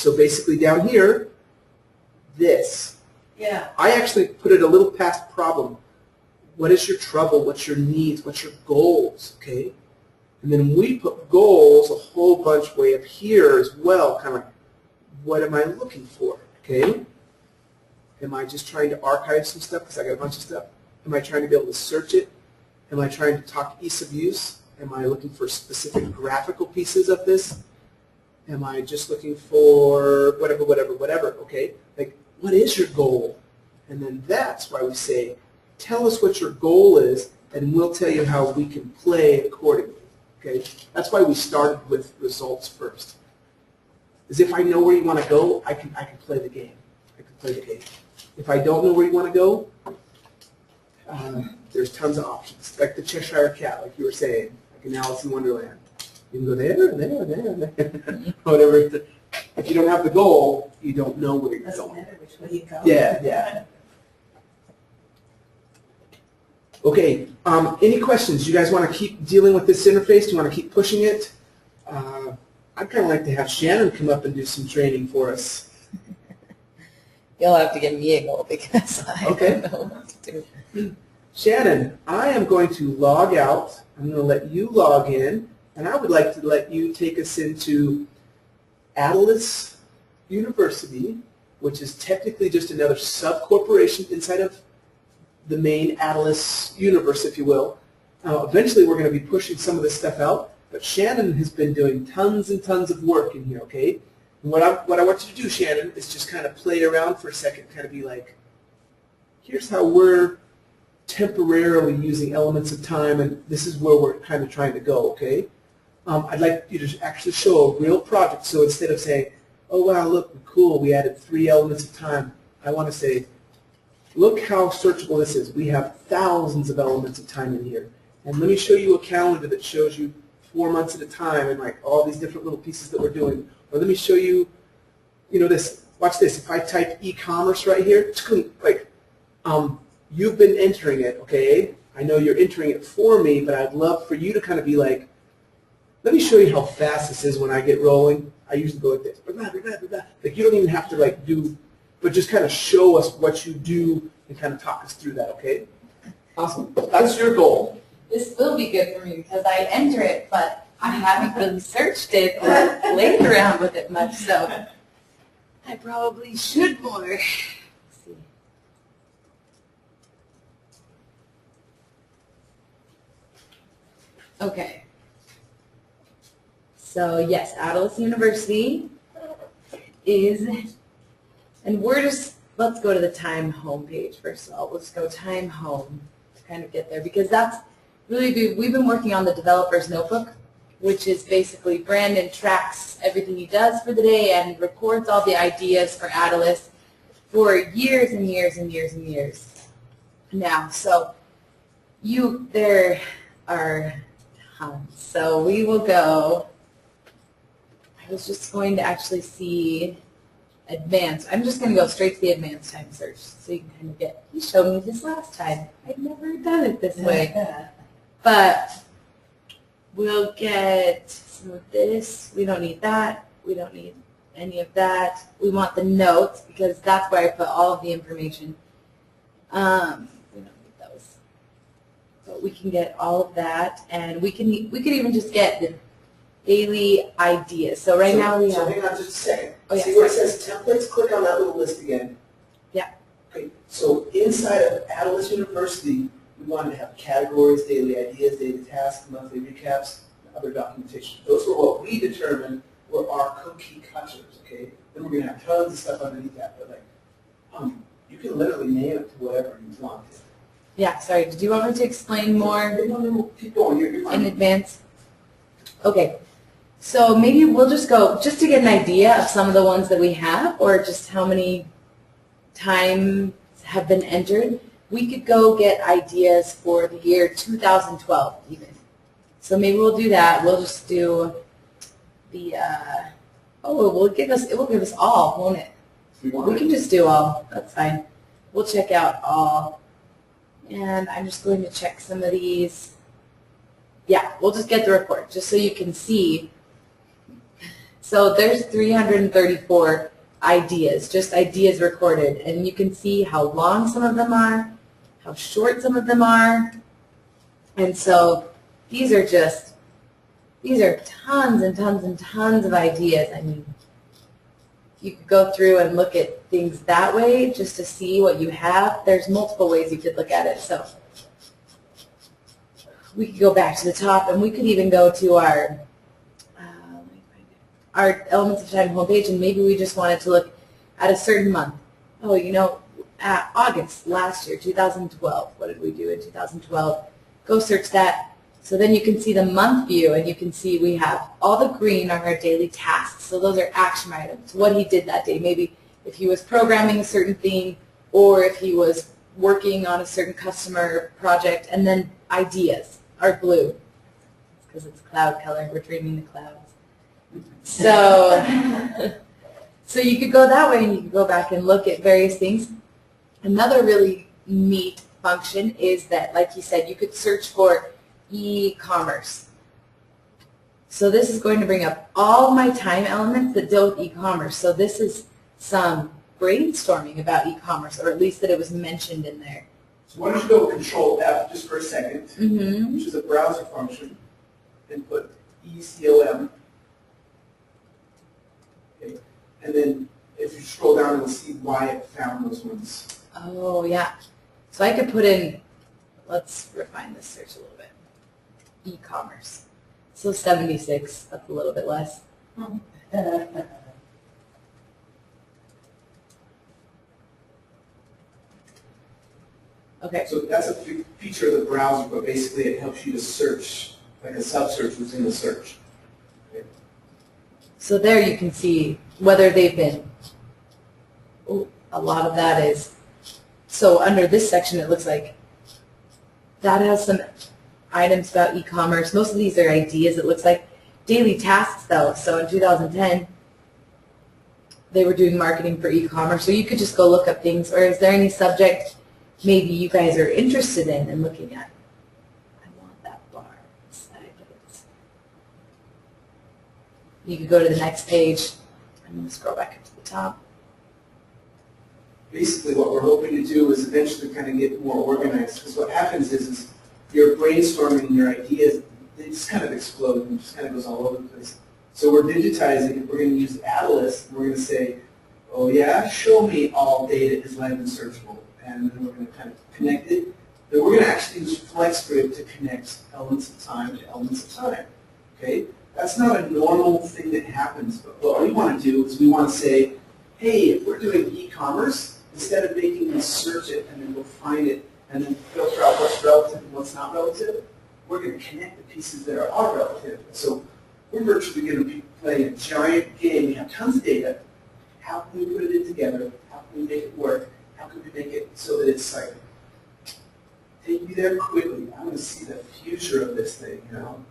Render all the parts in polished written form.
So basically down here, this. Yeah. I actually put it a little past problem. What is your trouble? What's your needs? What's your goals? Okay? And then we put goals a whole bunch way up here as well, kind of like, what am I looking for? Okay? Am I just trying to archive some stuff because I got a bunch of stuff? Am I trying to be able to search it? Am I trying to talk ease of use? Am I looking for specific graphical pieces of this? Am I just looking for whatever, okay? Like, what is your goal? And then that's why we say, tell us what your goal is, and we'll tell you how we can play accordingly, okay? That's why we started with results first. Is if I know where you want to go, I can play the game. I can play the game. If I don't know where you want to go, there's tons of options. Like the Cheshire Cat, like you were saying, like in Alice in Wonderland. You can go there, there. Whatever. If you don't have the goal, you don't know where you're Doesn't going. matter which way you go. Yeah. Okay, any questions? You guys want to keep dealing with this interface? Do you want to keep pushing it? I'd kind of like to have Shannon come up and do some training for us. You'll have to give me a goal because I don't know what to do. Shannon, I am going to log out. I'm going to let you log in, and I would like to let you take us into Adilas University, which is technically just another sub-corporation inside of the main Adilas universe, if you will. Eventually, we're going to be pushing some of this stuff out, but Shannon has been doing tons and tons of work in here, okay? And what I want you to do, Shannon, is just kind of play around for a second, kind of be like, here's how we're temporarily using elements of time, and this is where we're kind of trying to go, okay? I'd like you to actually show a real project. So instead of saying, oh, wow, look, cool, we added 3 elements of time, I want to say, look how searchable this is. We have thousands of elements of time in here. And let me show you a calendar that shows you 4 months at a time and like all these different little pieces that we're doing. Or let me show you, this. Watch this. If I type e-commerce right here, like, you've been entering it, okay? I know you're entering it for me, but I'd love for you to kind of be like, let me show you how fast this is when I get rolling. I usually go like this. Like, you don't even have to like do, but just kind of show us what you do and kind of talk us through that, okay? Awesome. That's your goal. This will be good for me because I enter it, but I haven't really searched it or played around with it much, so I probably should more. Let's see. Okay. So yes, Adilas University is, and let's go to the time home page first of all. Let's go time home to kind of get there because that's really, we've been working on the developer's notebook, which is basically Brandon tracks everything he does for the day and records all the ideas for Adilas for years and years and years and years now. So there are tons. So we will go. I was just going to actually see advanced. I'm just going to go straight to the advanced time search so you can kind of get, he showed me this last time. I'd never done it this way. But we'll get some of this. We don't need that. We don't need any of that. We want the notes because that's where I put all of the information. We don't need those. But we can get all of that, and we could even just get the daily ideas. So now we have. So hang on just a second. Oh, yeah, see where it says templates? Click on that little list again. Yeah. Okay. So inside of Adilas University, we wanted to have categories, daily ideas, daily tasks, monthly recaps, and other documentation. Those were what we determined were our cookie cutters. Okay. Then we're going to have tons of stuff underneath that, but like, you can literally name it to whatever you want. Yeah. Sorry. Did you want me to explain more No, keep going. You're fine. in advance? Okay. So maybe we'll just go, just to get an idea of some of the ones that we have, or just how many times have been entered, we could go get ideas for the year 2012 even. So maybe we'll do that. We'll just do the, it will give us all, won't it? We can just do all. That's fine. We'll check out all. And I'm just going to check some of these. Yeah, we'll just get the report just so you can see. So there's 334 ideas, just ideas recorded, and you can see how long some of them are, how short some of them are, and so these are tons and tons and tons of ideas. I mean, you could go through and look at things that way just to see what you have. There's multiple ways you could look at it. So we could go back to the top, and we could even go to our Elements of Time homepage, and maybe we just wanted to look at a certain month. Oh, you know, at August last year, 2012. What did we do in 2012? Go search that. So then you can see the month view, and you can see we have all the green are our daily tasks. So those are action items, what he did that day. Maybe if he was programming a certain thing, or if he was working on a certain customer project. And then ideas are blue, because it's cloud color. We're dreaming the clouds. So, so you could go that way, and you could go back and look at various things. Another really neat function is that, like you said, you could search for e-commerce. So this is going to bring up all my time elements that deal with e-commerce. So this is some brainstorming about e-commerce, or at least that it was mentioned in there. So why don't you go with Control F just for a second, which is a browser function, and put ECOM. Okay. And then if you scroll down, you'll see why it found those ones. Oh, yeah. So I could put in, let's refine this search a little bit. E-commerce. So 76, that's a little bit less. Okay. So that's a feature of the browser, but basically it helps you to search, like a sub-search within the search. Okay. So there you can see whether they've been, a lot of that is, so under this section it looks like that has some items about e-commerce. Most of these are ideas, it looks like. Daily tasks though, so in 2010 they were doing marketing for e-commerce, so you could just go look up things, or is there any subject maybe you guys are interested in and looking at? I want that bar beside it. You could go to the next page. I'm going to scroll back up to the top. Basically what we're hoping to do is eventually kind of get more organized, because what happens is you're brainstorming your ideas, they just kind of explode and just kind of goes all over the place. So we're digitizing, we're going to use Adilas, and we're going to say, oh yeah, show me all data is live and searchable. And then we're going to kind of connect it. Then we're going to actually use FlexGrid to connect elements of time to elements of time. Okay? That's not a normal thing that happens, but what we want to do is we want to say, hey, if we're doing e-commerce, instead of making them search it and then go find it and then filter out what's relative and what's not relative, we're going to connect the pieces that are relative. So we're virtually going to be playing a giant game. We have tons of data. How can we put it in together? How can we make it work? How can we make it so that it's like, take me there quickly. I want to see the future of this thing, you know?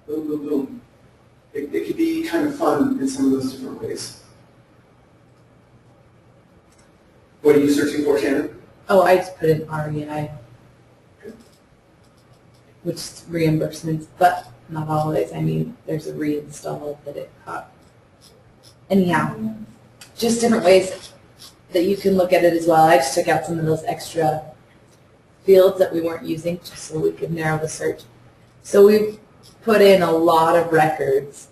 Boom, boom, boom. It could be kind of fun in some of those different ways. What are you searching for, Shannon? Oh, I just put in REI, which is reimbursements, but not always. I mean, there's a reinstall that it caught. Anyhow, just different ways that you can look at it as well. I just took out some of those extra fields that we weren't using just so we could narrow the search. So we've put in a lot of records,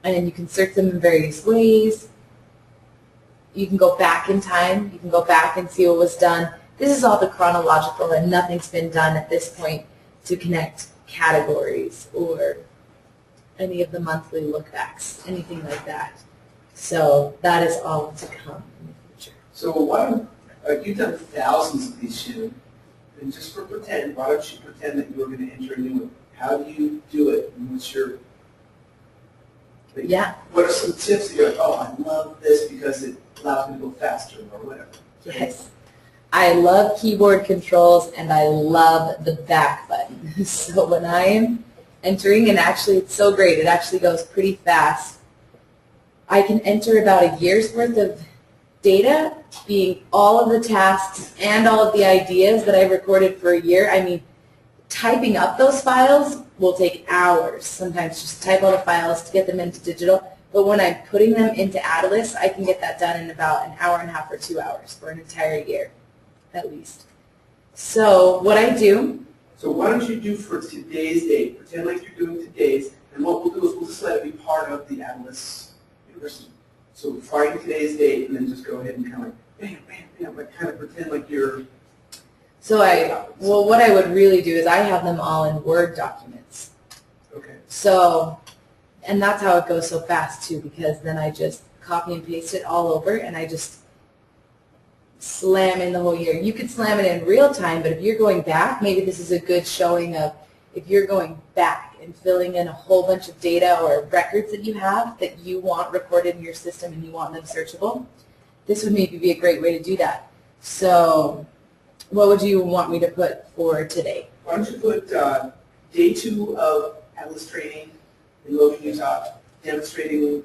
and you can search them in various ways. You can go back in time. You can go back and see what was done. This is all the chronological, and nothing's been done at this point to connect categories or any of the monthly lookbacks, anything like that. So that is all to come in the future. So why don't, you've done thousands of these, Shannon, and just for pretend, why don't you pretend that you're going to enter a new one? How do you do it? And what's your, yeah. What are some tips that you're like, oh, I love this because it allows me to go faster or whatever? Yes. I love keyboard controls, and I love the back button. So when I am entering, and actually it's so great, it actually goes pretty fast. I can enter about a year's worth of data, being all of the tasks and all of the ideas that I recorded for a year. I mean, typing up those files will take hours. Sometimes just type all the files to get them into digital. But when I'm putting them into Adilas, I can get that done in about an hour and a half or 2 hours for an entire year, at least. So what I do. So why don't you do for today's date? Pretend like you're doing today's, and what we'll do is we'll just let it be part of the Adilas University. So find today's date, and then just go ahead and kind of like, bam, bam, bam, like kind of pretend like you're. So what I would really do is I have them all in Word documents. Okay. So, and that's how it goes so fast too, because then I just copy and paste it all over, and I just slam in the whole year. You could slam it in real time, but if you're going back, maybe this is a good showing of if you're going back and filling in a whole bunch of data or records that you have that you want recorded in your system and you want them searchable, this would maybe be a great way to do that. So what would you want me to put for today? Why don't you put day 2 of Atlas training in Logan, Utah, demonstrating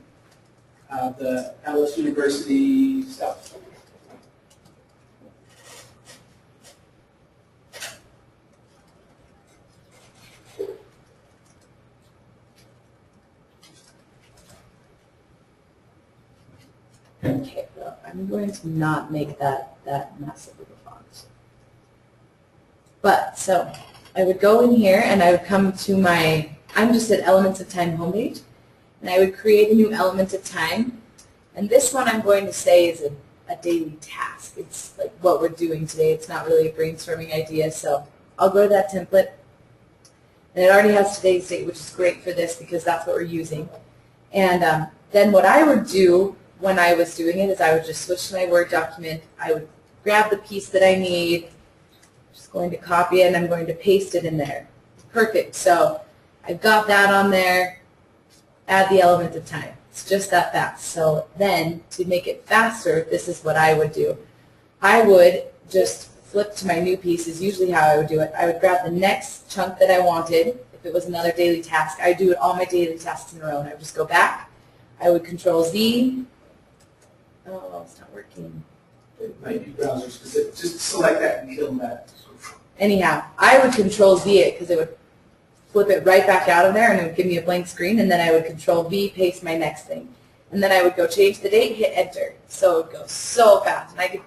the Atlas University stuff. Okay, well, I'm going to not make that massive of a font. But, so, I would go in here and I would come to my, I'm just at Elements of Time homepage, and I would create a new element of time. And this one I'm going to say is a daily task. It's like what we're doing today. It's not really a brainstorming idea, so I'll go to that template. And it already has today's date, which is great for this because that's what we're using. And then what I would do when I was doing it is I would just switch to my Word document. I would grab the piece that I need, just going to copy it, and I'm going to paste it in there. Perfect. So I've got that on there. Add the element of time. It's just that fast. So then to make it faster, this is what I would do. I would just flip to my new piece is usually how I would do it. I would grab the next chunk that I wanted. If it was another daily task, I do it all my daily tasks in a row. And I would just go back. I would Control Z. Oh, it's not working. It might be browser specific. Just select that and kill that. Anyhow, I would Control Z it because it would flip it right back out of there and it would give me a blank screen, and then I would Control V, paste my next thing. And then I would go change the date, hit enter. So it would go so fast. And I could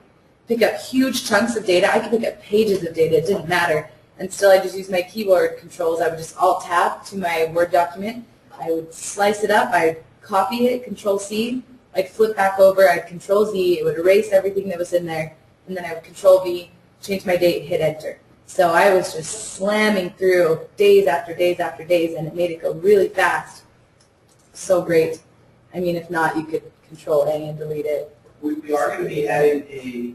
pick up huge chunks of data. I could pick up pages of data. It didn't matter. And still I just use my keyboard controls. I would just Alt-Tab to my Word document. I would slice it up. I'd copy it, Control-C. I'd flip back over. I'd Control-Z. It would erase everything that was in there. And then I would Control-V, change my date, hit enter. So I was just slamming through days after days after days, and it made it go really fast. So great. I mean, if not, you could Control-A and delete it. We are going to be adding a,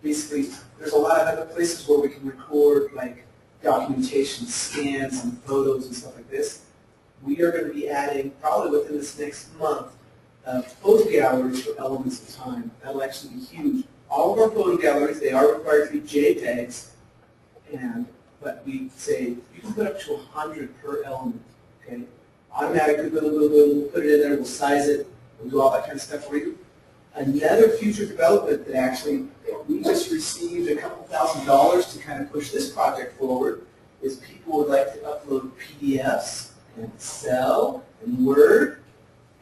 basically, there's a lot of other places where we can record like documentation, scans, and photos and stuff like this. We are going to be adding, probably within this next month, photo galleries for Elements of Time. That'll actually be huge. All of our photo galleries, they are required to be JPEGs, but we say you can put up to 100 per element, okay? Automatically, we'll put it in there, we'll size it, we'll do all that kind of stuff for you. Another future development that actually we just received a couple $1,000 to kind of push this project forward is people would like to upload PDFs and Excel and Word,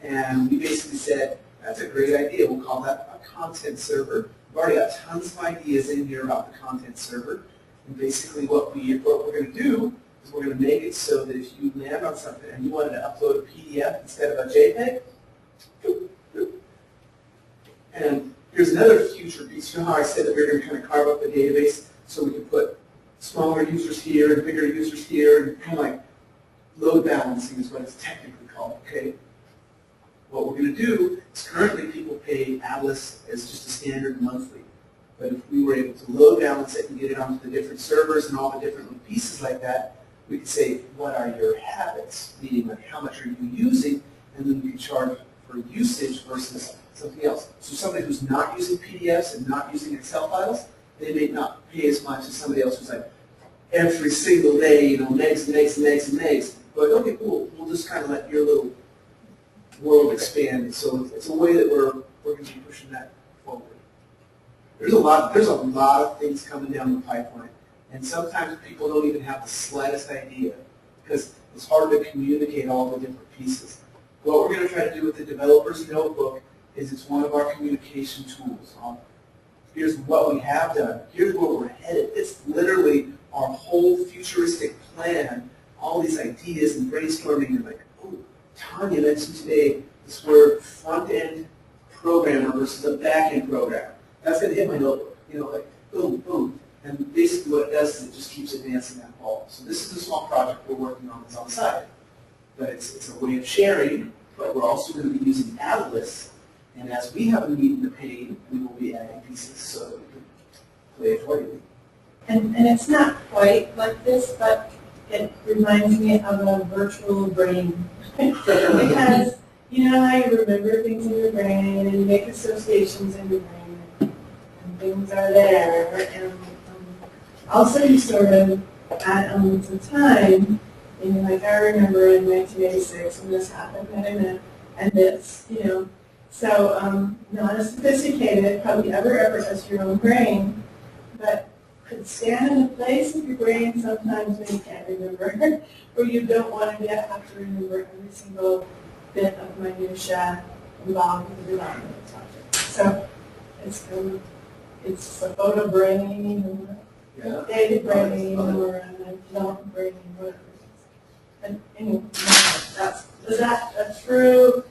and we basically said, that's a great idea, we'll call that a content server. We've already got tons of ideas in here about the content server, and basically what we're going to do is we're going to make it so that if you land on something and you wanted to upload a PDF instead of a JPEG, boop, boop. And here's another future piece. You know how I said that we're going to kind of carve up the database so we can put smaller users here and bigger users here, and kind of like load balancing is what it's technically called, okay? What we're going to do is currently people pay Atlas as just a standard monthly. But if we were able to load balance it and get it onto the different servers and all the different little pieces like that, we could say, what are your habits? Meaning, like, how much are you using? And then we could charge for usage versus something else. So somebody who's not using PDFs and not using Excel files, they may not pay as much as somebody else who's like, every single day, you know, megs and megs and megs and megs. But okay, cool, we'll just kind of let your little world expand. So it's a way that we're going to be pushing that forward. There's a lot of things coming down the pipeline, and sometimes people don't even have the slightest idea because it's hard to communicate all the different pieces. What we're going to try to do with the developer's notebook is it's one of our communication tools. Here's what we have done. Here's where we're headed. It's literally our whole futuristic plan, all these ideas and brainstorming. And like, oh, Tanya mentioned today this word front-end programmer versus a back-end programmer. That's going to hit my notebook. Like boom, boom. And basically what it does is it just keeps advancing that ball. So this is a small project we're working on that's on the side. But it's a way of sharing, but we're also going to be using Adilas. And as we have a need in the pane, we will be adding pieces so that we can play accordingly. And it's not quite like this, but it reminds me of a virtual brain. Because, how you remember things in your brain and you make associations in your brain and things are there. And also you sort of add elements of time. Like I remember in 1986 when this happened, and this, So not as sophisticated, probably ever as your own brain, but could stand in the place of your brain sometimes when you can't remember, or you don't want to have to remember every single bit of minutia involved with the development of the project. So it's a photo brain, or a data brain, or a development brain, whatever. And anyway, is that a true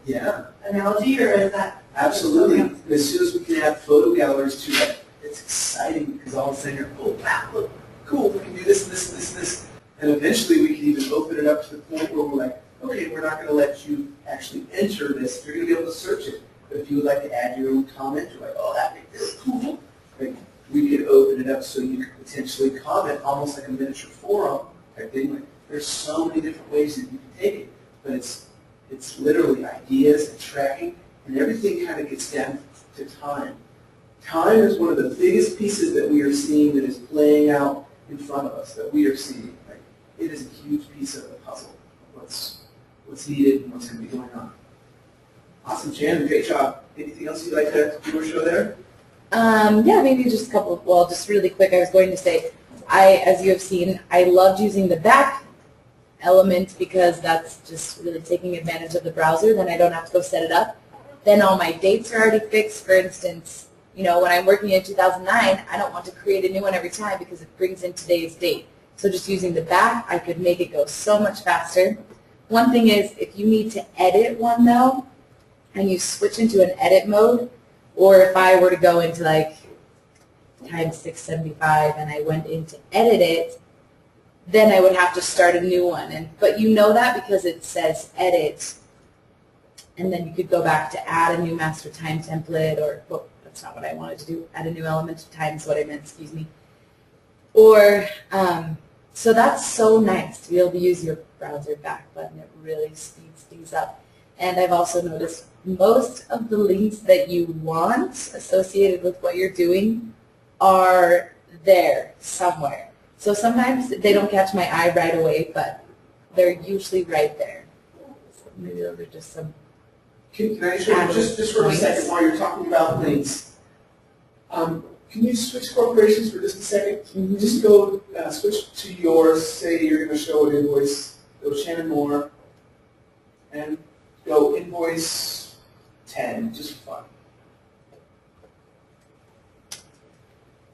analogy, or is that? Absolutely. And as soon as we can add photo galleries to that, it's exciting because all of a sudden you're, oh wow, look, cool, we can do this, this, this, this. And eventually we can even open it up to the point where we're like, okay, we're not going to let you actually enter this. You're going to be able to search it. But if you would like to add your own comment, you're like, oh, that'd be really cool. Like, we could open it up so you could potentially comment, almost like a miniature forum type thing. Like, there's so many different ways that you can take it, but it's literally ideas and tracking, and everything kind of gets down to time. Time is one of the biggest pieces that we are seeing that is playing out in front of us, that we are seeing. Like, it is a huge piece of the puzzle of what's needed and what's going to be going on. Awesome, Jan, great job. Anything else you'd like to do or show there? Yeah, maybe just a couple, well, just really quick, I was going to say, as you have seen, I loved using the back element because that's just really taking advantage of the browser. Then I don't have to go set it up. Then all my dates are already fixed. For instance, when I'm working in 2009, I don't want to create a new one every time because it brings in today's date. So just using the back, I could make it go so much faster. One thing is, if you need to edit one though, and you switch into an edit mode, or if I were to go into like times 675 and I went in to edit it, then I would have to start a new one. But you know that because it says edit, and then you could go back to add a new master time template, or, well, that's not what I wanted to do, add a new element of time is what I meant, excuse me. Or, so that's so nice to be able to use your browser back button. It really speeds things up. And I've also noticed most of the links that you want associated with what you're doing are there somewhere. So sometimes they don't catch my eye right away, but they're usually right there. So maybe those are just some. Can I just for a second while you're talking about links? Can you switch corporations for just a second? Mm-hmm. Just go switch to yours. Say you're going to show an invoice. Go Shannon Moore, and go invoice 10, just for fun.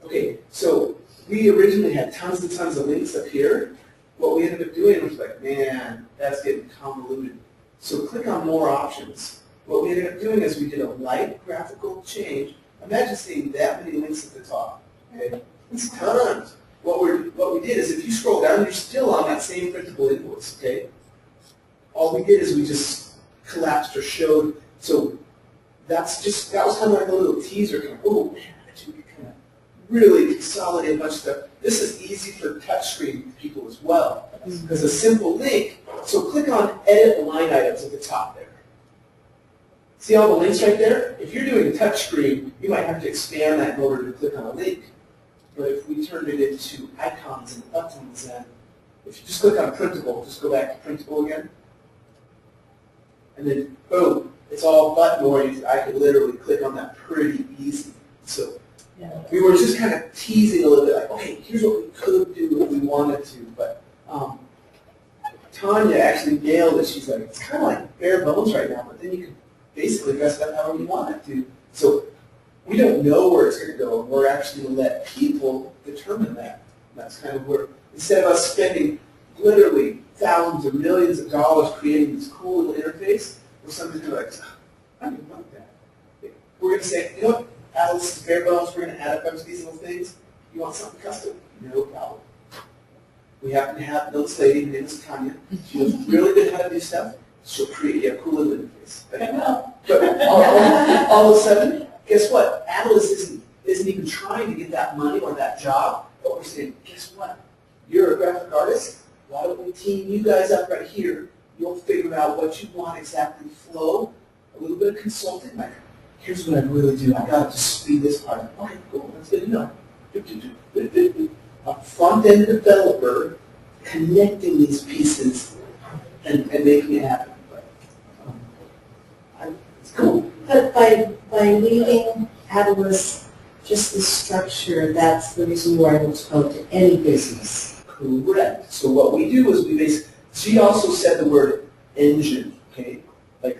Okay, so we originally had tons and tons of links up here. What we ended up doing was like, man, that's getting convoluted. So click on more options. What we ended up doing is we did a light graphical change. Imagine seeing that many links at the top. Okay, it's tons. What we did is if you scroll down, you're still on that same printable invoice. Okay, all we did is we just collapsed or showed. So that was kind of like a little teaser. Kind of, oh man, we can kind of really consolidate a bunch of stuff. This is easy for touchscreen people as well because a simple link. So click on edit line items at the top there. See all the links right there? If you're doing a touchscreen, you might have to expand that in order to click on a link. But if we turned it into icons and buttons, and if you just click on printable, just go back to printable again, and then boom, it's all button oriented. I could literally click on that pretty easy. So we were just kind of teasing a little bit, like, okay, here's what we could do if we wanted to, but Tanya actually nailed it. She's like, it's kind of like bare bones right now, but then you can basically dress it up however you want it to. So we don't know where it's going to go, and we're actually going to let people determine that. And that's kind of where, instead of us spending literally thousands or millions of dollars creating this cool little interface, where somebody's going to be like, I don't even want that. We're going to say, you know what, Alice is bare bones, we're going to add a bunch of these little things. You want something custom? No problem. We happen to have this lady, her name is Tanya. She knows really good how to do stuff. She'll create you a cool little interface. But all of a sudden, guess what? Adilas isn't even trying to get that money or that job. But we're saying, guess what? You're a graphic artist. Why don't we team you guys up right here? You'll figure out what you want exactly, flow, a little bit of consulting. Like, here's what I really do. I got to just speed this part. Okay, cool. That's good to know. A front-end developer connecting these pieces and making it happen. It's cool. But by leaving Adilas just the structure, that's the reason why it was called to any business. Correct. So what we do is we basically, she also said the word engine, okay? Like,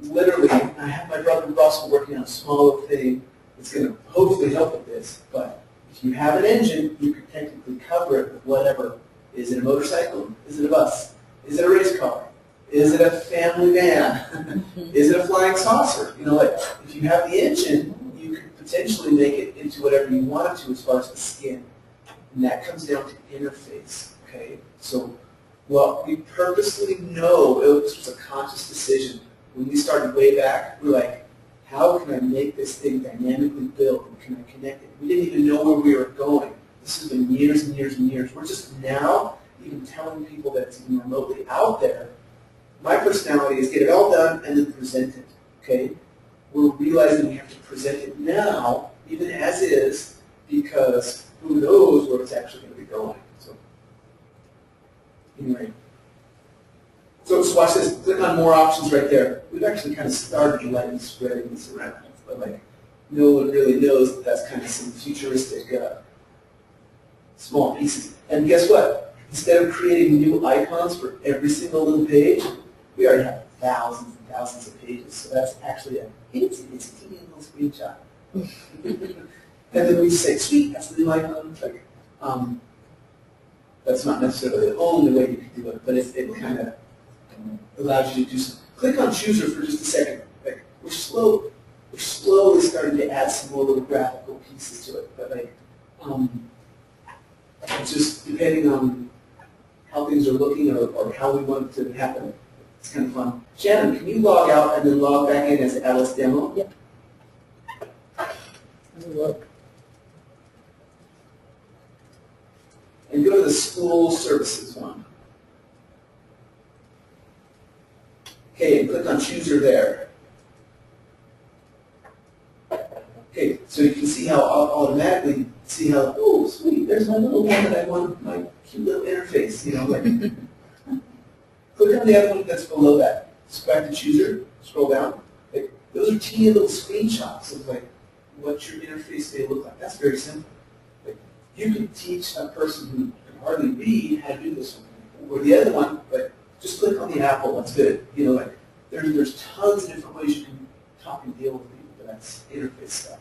literally, I have my brother Russell working on a small little thing that's going to hopefully help with this, but if you have an engine, you can technically cover it with whatever. Is it a motorcycle? Is it a bus? Is it a race car? Is it a family van? Is it a flying saucer? You know, like, if you have the engine, you could potentially make it into whatever you want it to as far as the skin. And that comes down to interface, okay? So what we purposely know, this was a conscious decision. When we started way back, we're like, how can I make this thing dynamically built, and can I connect it? We didn't even know where we were going. This has been years and years and years. We're just now even telling people that it's even remotely out there. My personality is get it all done and then present it, okay? We're realizing we have to present it now, even as is, because who knows where it's actually going to be going. So, anyway. So watch this. Click on more options right there. We've actually kind of started letting spreading this around, but like no one really knows that that's kind of some futuristic small pieces. And guess what? Instead of creating new icons for every single little page, we already have thousands and thousands of pages. So that's actually a teeny little screenshot. And then we say, sweet, that's the new icon. Like, that's not necessarily the only way you can do it, but it kind of allows you to do something. Click on Chooser for just a second. Like, we're slowly starting to add some more little graphical pieces to it, but like, it's just depending on how things are looking or how we want it to happen. It's kind of fun. Shannon, can you log out and then log back in as Alice demo? Yep. Let me look. And go to the school services one. Okay, and click on Chooser there. Okay, so you can see how automatically, see how, oh, sweet, there's my little one that I want, my cute little interface, you know, like. Click on the other one that's below that. Subscribe to Chooser, scroll down. Like, those are teeny little screenshots of like what your interface may look like. That's very simple. Like, you can teach a person who can hardly read how to do this one. Or the other one, like, just click on the apple, that's good. You know, like, there's tons of different ways you can talk and deal with people, but that's interface stuff.